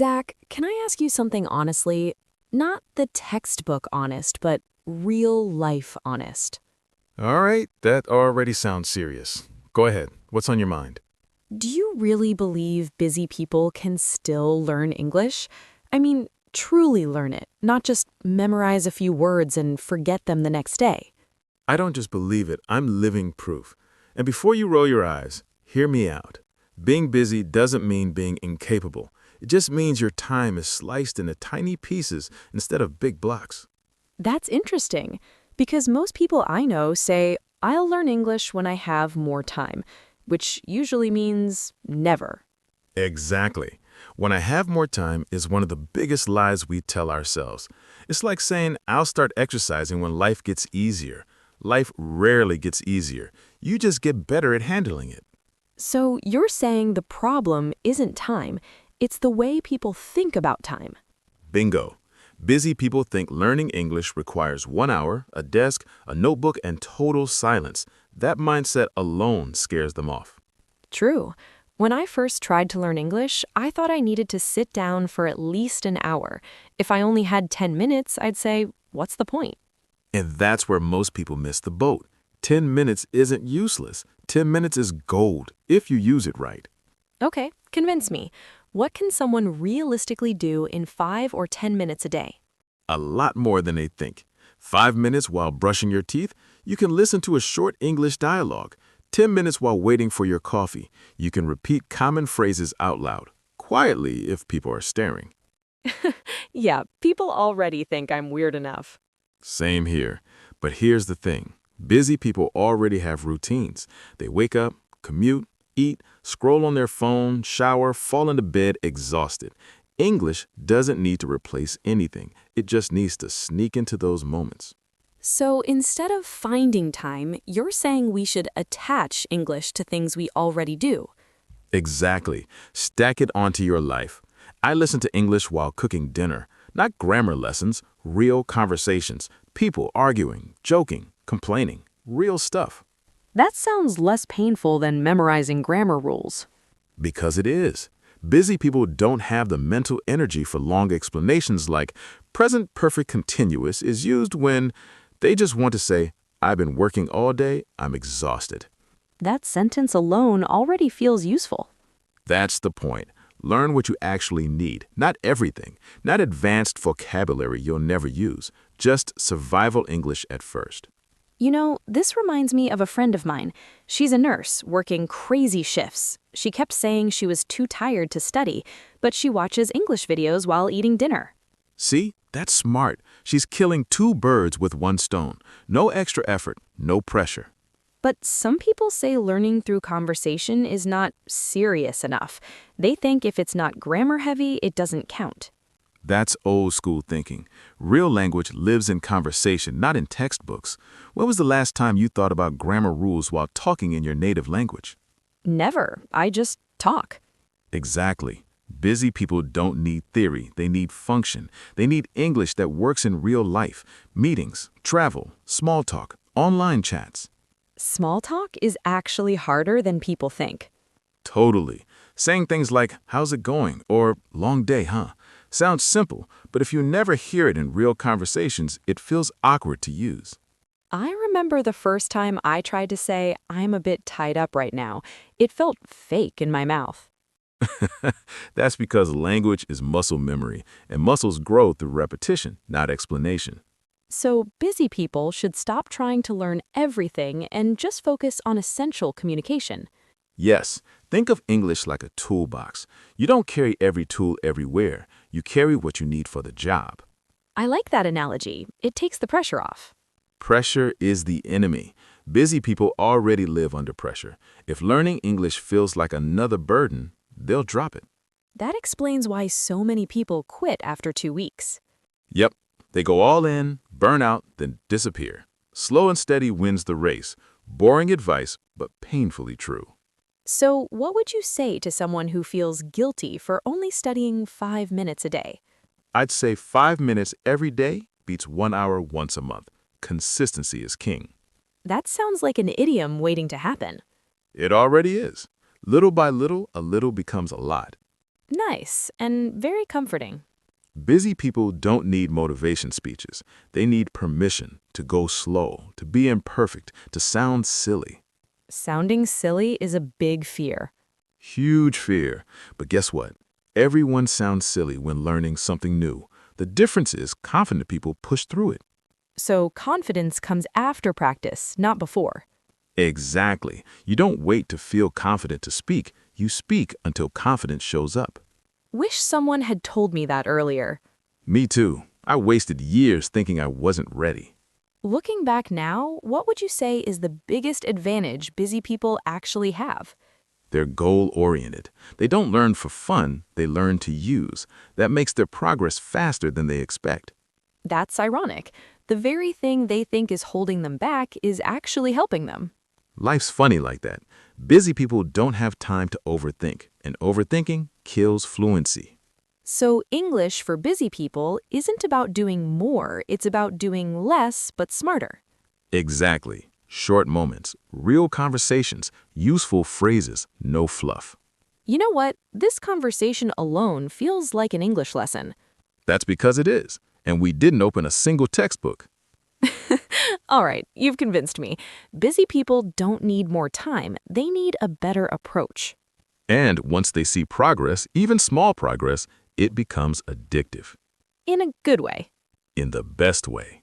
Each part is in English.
Zach, can I ask you something honestly? Not the textbook honest, but real life honest. All right, that already sounds serious. Go ahead. What's on your mind? Do you really believe busy people can still learn English? I mean, truly learn it, not just memorize a few words and forget them the next day. I don't just believe it, I'm living proof. And before you roll your eyes, hear me out. Being busy doesn't mean being incapable. It just means your time is sliced into tiny pieces instead of big blocks. That's interesting, because most people I know say, I'll learn English when I have more time, which usually means never. Exactly. When I have more time is one of the biggest lies we tell ourselves. It's like saying, I'll start exercising when life gets easier. Life rarely gets easier. You just get better at handling it. So you're saying the problem isn't time, it's the way people think about time. Bingo. Busy people think learning English requires 1 hour, a desk, a notebook, and total silence. That mindset alone scares them off. True. When I first tried to learn English, I thought I needed to sit down for at least an hour. If I only had 10 minutes, I'd say, what's the point? And that's where most people miss the boat. 10 minutes isn't useless. 10 minutes is gold if you use it right. Okay, convince me. What can someone realistically do in 5 or 10 minutes a day? A lot more than they think. 5 minutes while brushing your teeth, you can listen to a short English dialogue. 10 minutes while waiting for your coffee, you can repeat common phrases out loud, quietly if people are staring. Yeah, people already think I'm weird enough. Same here. But here's the thing. Busy people already have routines. They wake up, commute, eat, scroll on their phone, shower, fall into bed exhausted. English doesn't need to replace anything. It just needs to sneak into those moments. So instead of finding time, you're saying we should attach English to things we already do. Exactly. Stack it onto your life. I listen to English while cooking dinner. Not grammar lessons, real conversations. People arguing, joking, complaining. Real stuff. That sounds less painful than memorizing grammar rules. Because it is. Busy people don't have the mental energy for long explanations like present perfect continuous is used when they just want to say, I've been working all day, I'm exhausted. That sentence alone already feels useful. That's the point. Learn what you actually need, not everything, not advanced vocabulary you'll never use, just survival English at first. You know, this reminds me of a friend of mine. She's a nurse, working crazy shifts. She kept saying she was too tired to study, but she watches English videos while eating dinner. See, that's smart. She's killing two birds with one stone. No extra effort, no pressure. But some people say learning through conversation is not serious enough. They think if it's not grammar heavy, it doesn't count. That's old school thinking. Real language lives in conversation, not in textbooks. When was the last time you thought about grammar rules while talking in your native language? Never. I just talk. Exactly. Busy people don't need theory, they need function. They need English that works in real life. Meetings, travel, small talk, online chats. Small talk is actually harder than people think. Totally. Saying things like, how's it going? Or, long day, huh? Sounds simple, but if you never hear it in real conversations, it feels awkward to use. I remember the first time I tried to say, I'm a bit tied up right now. It felt fake in my mouth. That's because language is muscle memory, and muscles grow through repetition, not explanation. So busy people should stop trying to learn everything and just focus on essential communication. Yes, think of English like a toolbox. You don't carry every tool everywhere. You carry what you need for the job. I like that analogy. It takes the pressure off. Pressure is the enemy. Busy people already live under pressure. If learning English feels like another burden, they'll drop it. That explains why so many people quit after 2 weeks. Yep, they go all in, burn out, then disappear. Slow and steady wins the race. Boring advice, but painfully true. So, what would you say to someone who feels guilty for only studying 5 minutes a day? I'd say 5 minutes every day beats 1 hour once a month. Consistency is king. That sounds like an idiom waiting to happen. It already is. Little by little, a little becomes a lot. Nice and very comforting. Busy people don't need motivation speeches. They need permission to go slow, to be imperfect, to sound silly. Sounding silly is a big fear. Huge fear. But guess what? Everyone sounds silly when learning something new. The difference is confident people push through it. So confidence comes after practice, not before. Exactly. You don't wait to feel confident to speak. You speak until confidence shows up. Wish someone had told me that earlier. Me too. I wasted years thinking I wasn't ready. Looking back now, what would you say is the biggest advantage busy people actually have? They're goal-oriented. They don't learn for fun, they learn to use. That makes their progress faster than they expect. That's ironic. The very thing they think is holding them back is actually helping them. Life's funny like that. Busy people don't have time to overthink, and overthinking kills fluency. So English for busy people isn't about doing more, it's about doing less but smarter. Exactly. Short moments, real conversations, useful phrases, no fluff. You know what? This conversation alone feels like an English lesson. That's because it is. And we didn't open a single textbook. All right, you've convinced me. Busy people don't need more time, they need a better approach. And once they see progress, even small progress, it becomes addictive. In a good way. In the best way.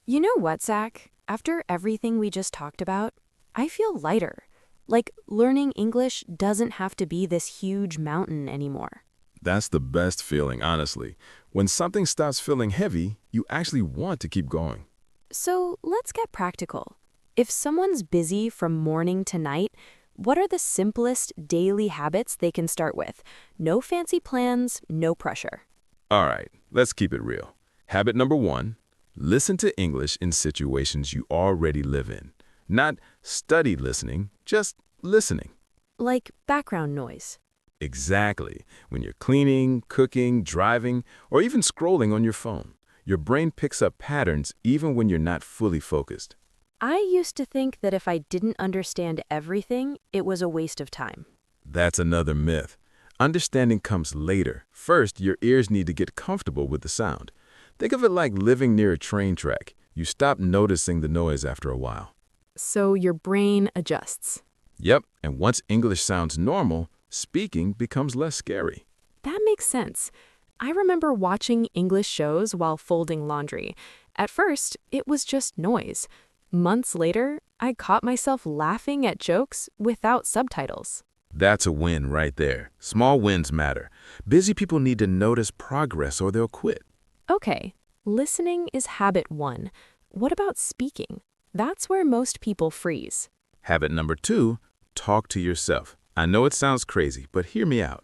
You know what, Zach? After everything we just talked about, I feel lighter. Like learning English doesn't have to be this huge mountain anymore. That's the best feeling, honestly. When something stops feeling heavy, you actually want to keep going. So let's get practical. If someone's busy from morning to night, what are the simplest daily habits they can start with? No fancy plans, no pressure. All right, let's keep it real. Habit number 1, listen to English in situations you already live in. Not study listening, just listening. Like background noise. Exactly. When you're cleaning, cooking, driving, or even scrolling on your phone, your brain picks up patterns even when you're not fully focused. I used to think that if I didn't understand everything, it was a waste of time. That's another myth. Understanding comes later. First, your ears need to get comfortable with the sound. Think of it like living near a train track. You stop noticing the noise after a while. So your brain adjusts. Yep, and once English sounds normal, speaking becomes less scary. That makes sense. I remember watching English shows while folding laundry. At first, it was just noise. Months later, I caught myself laughing at jokes without subtitles. That's a win right there. Small wins matter. Busy people need to notice progress or they'll quit. Okay, listening is habit 1. What about speaking? That's where most people freeze. Habit number 2, talk to yourself. I know it sounds crazy, but hear me out.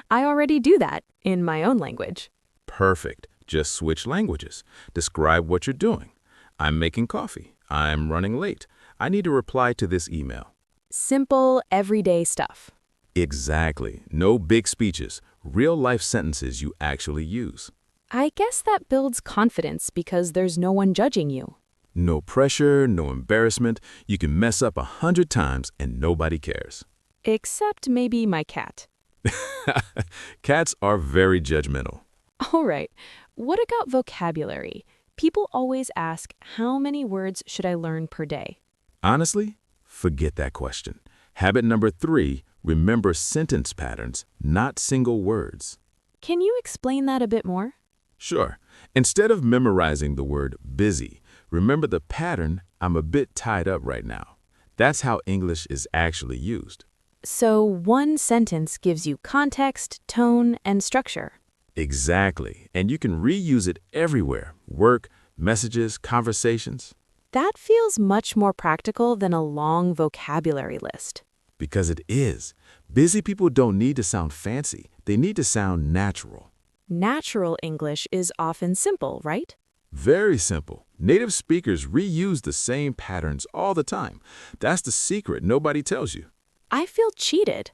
I already do that in my own language. Perfect. Just switch languages. Describe what you're doing. I'm making coffee. I'm running late. I need to reply to this email. Simple, everyday stuff. Exactly. No big speeches. Real-life sentences you actually use. I guess that builds confidence because there's no one judging you. No pressure, no embarrassment. You can mess up 100 times and nobody cares. Except maybe my cat. Cats are very judgmental. All right, what about vocabulary? People always ask, how many words should I learn per day? Honestly, forget that question. Habit number 3, remember sentence patterns, not single words. Can you explain that a bit more? Sure. Instead of memorizing the word busy, remember the pattern, I'm a bit tied up right now. That's how English is actually used. So one sentence gives you context, tone, and structure. Exactly. And you can reuse it everywhere. Work, messages, conversations. That feels much more practical than a long vocabulary list. Because it is. Busy people don't need to sound fancy. They need to sound natural. Natural English is often simple, right? Very simple. Native speakers reuse the same patterns all the time. That's the secret nobody tells you. I feel cheated.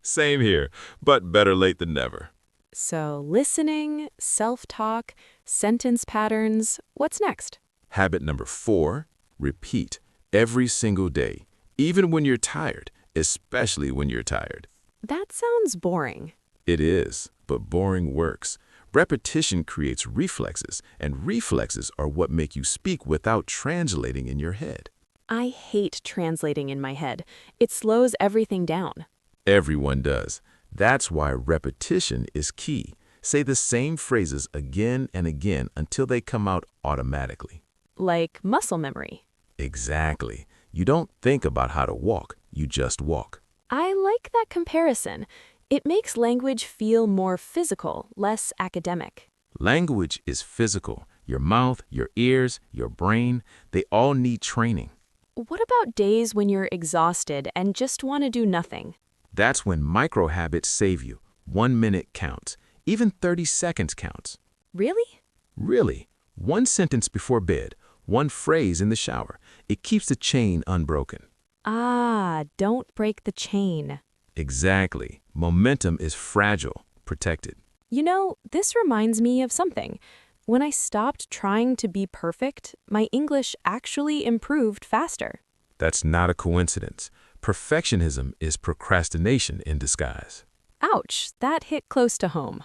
Same here, but better late than never. So listening, self-talk, sentence patterns, what's next? Habit number 4, repeat every single day, even when you're tired, especially when you're tired. That sounds boring. It is, but boring works. Repetition creates reflexes, and reflexes are what make you speak without translating in your head. I hate translating in my head. It slows everything down. Everyone does. That's why repetition is key. Say the same phrases again and again until they come out automatically. Like muscle memory. Exactly. You don't think about how to walk, you just walk. I like that comparison. It makes language feel more physical, less academic. Language is physical. Your mouth, your ears, your brain, they all need training. What about days when you're exhausted and just want to do nothing? That's when micro habits save you. 1 minute counts. Even 30 seconds counts. Really? Really, one sentence before bed, one phrase in the shower. It keeps the chain unbroken. Ah, don't break the chain. Exactly. Momentum is fragile. Protect it. You know, this reminds me of something. When I stopped trying to be perfect, my English actually improved faster. That's not a coincidence. Perfectionism is procrastination in disguise. Ouch, that hit close to home.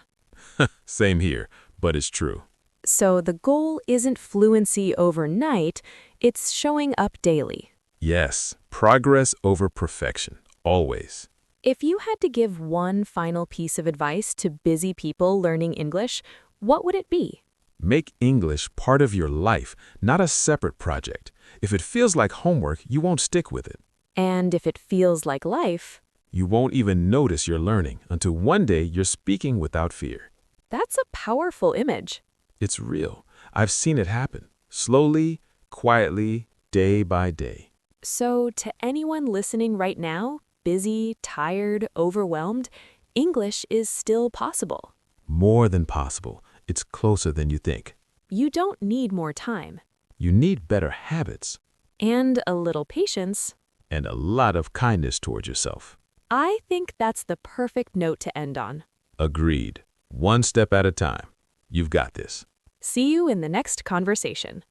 Same here, but it's true. So the goal isn't fluency overnight, it's showing up daily. Yes, progress over perfection, always. If you had to give one final piece of advice to busy people learning English, what would it be? Make English part of your life, not a separate project. If it feels like homework, you won't stick with it. And if it feels like life, You won't even notice you're learning until one day you're speaking without fear. that's a powerful image. It's real. I've seen it happen. Slowly, quietly, day by day. So to anyone listening right now, busy, tired, overwhelmed, English is still possible. More than possible. It's closer than you think. You don't need more time. You need better habits And a little patience. and a lot of kindness towards yourself. I think that's the perfect note to end on. Agreed. One step at a time. You've got this. See you in the next conversation.